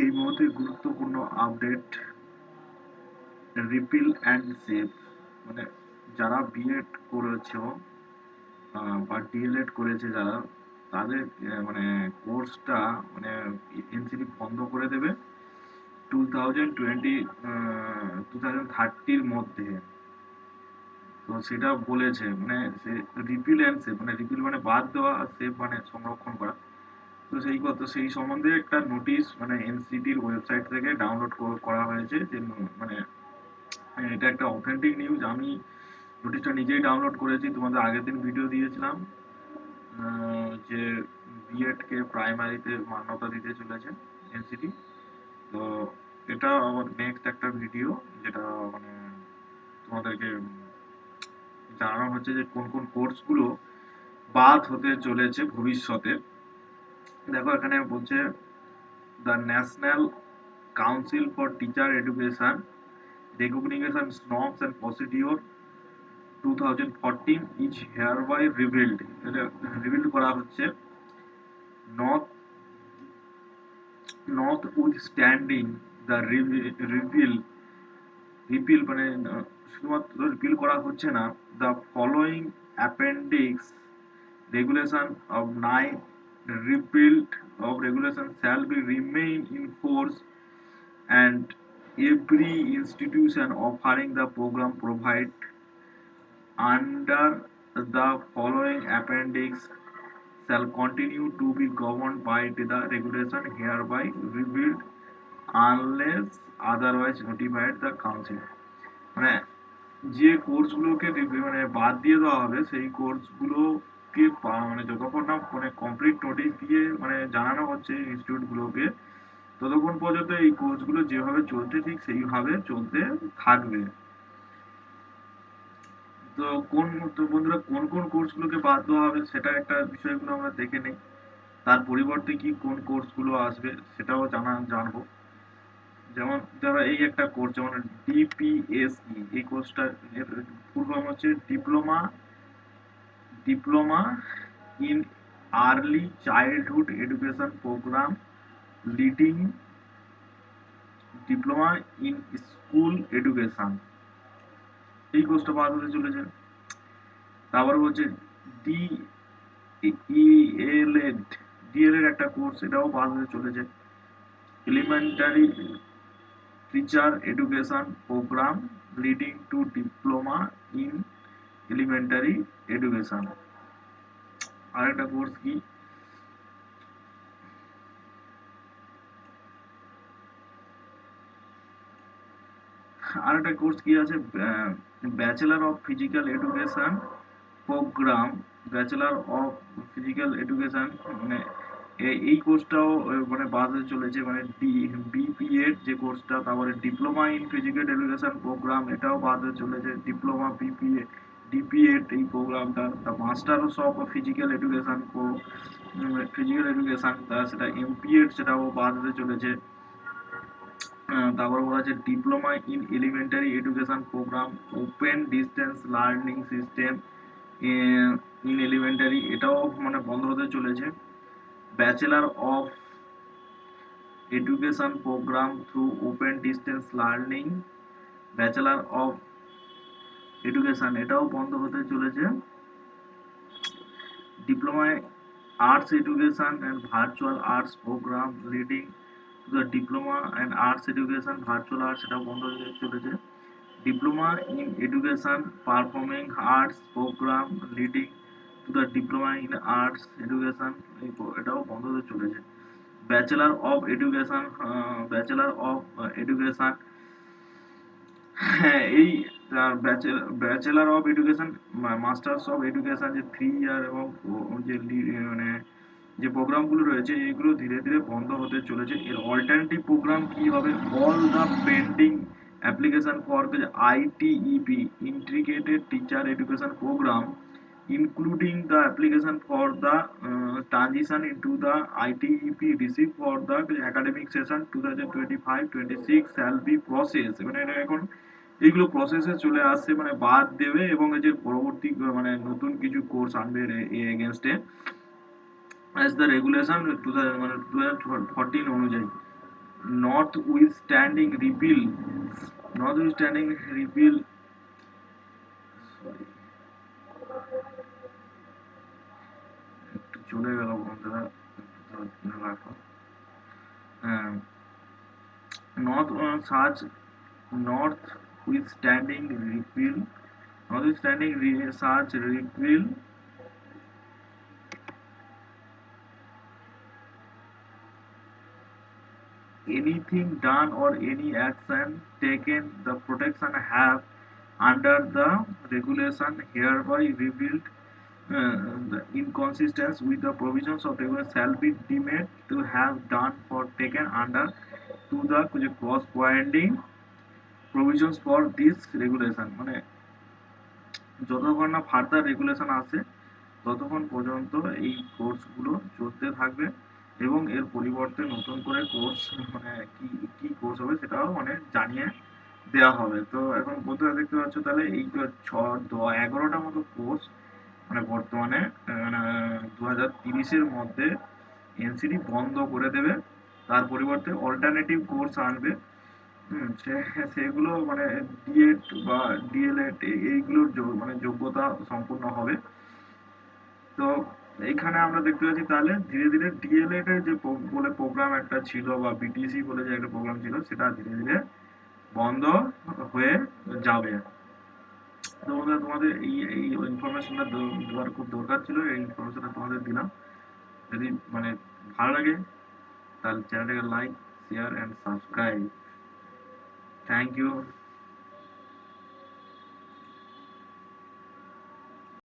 এই মুহূর্তে গুরুত্বপূর্ণ আপডেট, রিপিল অ্যান্ড সেভ। মানে যারা বিএড করেছো বা ডিএলএড করেছে যারা, তাদের মানে কোর্সটা মানে এনসিটি বন্ধ করে দেবে 2030 মধ্যে। তো সেটা বলেছে, মানে রিপিল অ্যান্ড সেভ, মানে রিপিল মানে বাদ দেওয়া আর সেভ মানে সংরক্ষণ করা। তো সেই সম্বন্ধে একটা নোটিশ মানে এনসিটির ওয়েবসাইট থেকে ডাউনলোড করা হয়েছে যে মানে এটা একটা অথেন্টিক নিউজ। আমি নোটিশটা নিজেই ডাউনলোড করেছি, তোমাদের আগের দিন ভিডিও দিয়েছিলাম যে বিএড কে প্রাইমারিতে মান্যতা দিতে চলেছে এনসিটি। তো এটা আমার নেক্সট একটা ভিডিও, যেটা মানে তোমাদেরকে জানানো হচ্ছে যে কোন কোন কোর্সগুলো বাদ হতে চলেছে ভবিষ্যতে। দেখো এখানে বলছে the National Council for Teacher Education Recognition Norms and Procedure 2014 is hereby revealed. এটা রিভিল করা হচ্ছে, নট নটউইথস্ট্যান্ডিং দ্য রিপিল মানে শুধুমাত্র রিপিল করা হচ্ছে না, the following appendix regulation of 9 repealed of regulation shall be remain in force, and every institution offering the program provide under the following appendix shall continue to be governed by the regulation hereby repealed unless otherwise notified the council। মানে যে কোর্সগুলোকে মানে বাদ দিয়ে দেওয়া হবে সেই কোর্সগুলোকে মানে যতক্ষণ না মানে কমপ্লিট নোটিশ দিয়ে মানে জানানো হচ্ছে ইনস্টিটিউটগুলোকে, ততক্ষণ পর্যন্ত এই কোর্সগুলো যেভাবে চলছে ঠিক সেইভাবে চলতে থাকবে। তো তো বন্ধুরা কোন কোন কোর্সগুলোকে বাদ দেওয়া হবে সেটা একটা বিষয়গুলো আমরা দেখে নেই। তার পরিবর্তে কি কোন কোর্সগুলো আসবে সেটাও জানবো। যেমন ধরো এই একটা কোর্স, যেমন ডিপিএসই, এই কোর্সটা ফুল ফর্ম হচ্ছে diploma in early childhood education programme leading diploma in school education. এই কোর্সটা বাদ হতে চলেছে। তারপর হচ্ছে ডি ইএলএড, ডিএলএড একটা কোর্স, এটাও বাদ হতে চলেছে। Elementary teacher education programme leading to diploma in elementary education. আরেকটা কোর্স কি, আরেকটা কোর্স কি আছে, bachelor of physical education programme, bachelor of physical education. মানে এই কোর্সটাও মানে বাদ হতে চলেছে, মানে বিপিএড যে কোর্সটা। তারপরে diploma in physical education programme, এটাও বাদ হতে চলেছে। ডিপ্লোমা বিপিএ ডিপিএড এই প্রোগ্রামটা, the masters of physical education physical education, সেটা এমপিএড, সেটাও বাদ হতে চলেছে। তারপর বলা আছে diploma in elementary education programme open distance learning system in elementary, এটাও মানে বন্ধ হতে চলেছে। Bachelor of education programme through open distance learning, bachelor of education, এটাও বন্ধ হতে চলেছে। ডিপ্লোমায় arts education and virtual arts programme leading to the diploma and arts education virtual arts, এটাও বন্ধ হতে চলেছে। Diploma in education performing arts programme leading to the diploma in arts education, এটাও বন্ধ হতে চলেছে। ব্যাচেলার অফ এডুকেশন, এডুকেশন, হ্যাঁ এই bachelor of education masters of education, যে 3 ইয়ার এবং যে মানে যে প্রোগ্রামগুলো রয়েছে এইগুলো ধীরে ধীরে বন্ধ হতে চলেছে। এর অল্টারনেটিভ প্রোগ্রাম কি হবে, all the pending application for ITEP integrated teacher education programme including the application for the transition into the ITEP received for the academic session 2025-26 shall be processed। মানে এটা এখন এইগুলো প্রসেসে চলে আসছে, মানে বাদ দেবে এবং এই যে পরবর্তী মানে নতুন কিছু কোর্স আনবে এগেনস্টে অ্যাজ দ্য রেগুলেশন 2014 অনুযায়ী। notwithstanding repeal notwithstanding repeal sorry একটু চলে গেল বন্ধুরা, একটু রাখো। হ্যাঁ, not such notwithstanding repeal such repeal anything done or any action taken the protection have under the regulation hereby revealed the inconsistence with the provisions of regulation shall be deemed to have done or taken under to the corresponding provisions for this regulation মানে যতক্ষণ না further regulation আসে ততক্ষণ পর্যন্ত এই কোর্সগুলো চলতে থাকবে এবং এর পরিবর্তে নতুন করে কোর্স মানে কি কি কোর্স হবে সেটাও মানে জানিয়ে দেওয়া হবে। তো এখন বন্ধুরা দেখতে পাচ্ছ তাহলে এই যে 11টা মতো কোর্স মানে বর্তমানে 2030-এর মধ্যে এনসিটি বন্ধ করে দেবে, তার পরিবর্তে অল্টারনেটিভ কোর্স আনবে। সেগুলো মানে ডিএড বা ডিএলএড এইগুলোর মানে যোগ্যতা সম্পূর্ণ হবে। তো এইখানে আমরা দেখতে পাচ্ছি তাহলে ধীরে ধীরে ডিএলএড এর যে বলে প্রোগ্রাম একটা ছিল বা বিটিসি বলে যে একটা প্রোগ্রাম ছিল সেটা ধীরে ধীরে বন্ধ হয়ে যাবে। তো বন্ধুরা তোমাদের এই এই ইনফরমেশনটা দেওয়ার খুব দরকার ছিল, এই ইনফরমেশনটা তোমাদের দিলাম। যদি মানে ভালো লাগে তাহলে চ্যানেলটাকে like share and subscribe. Thank you.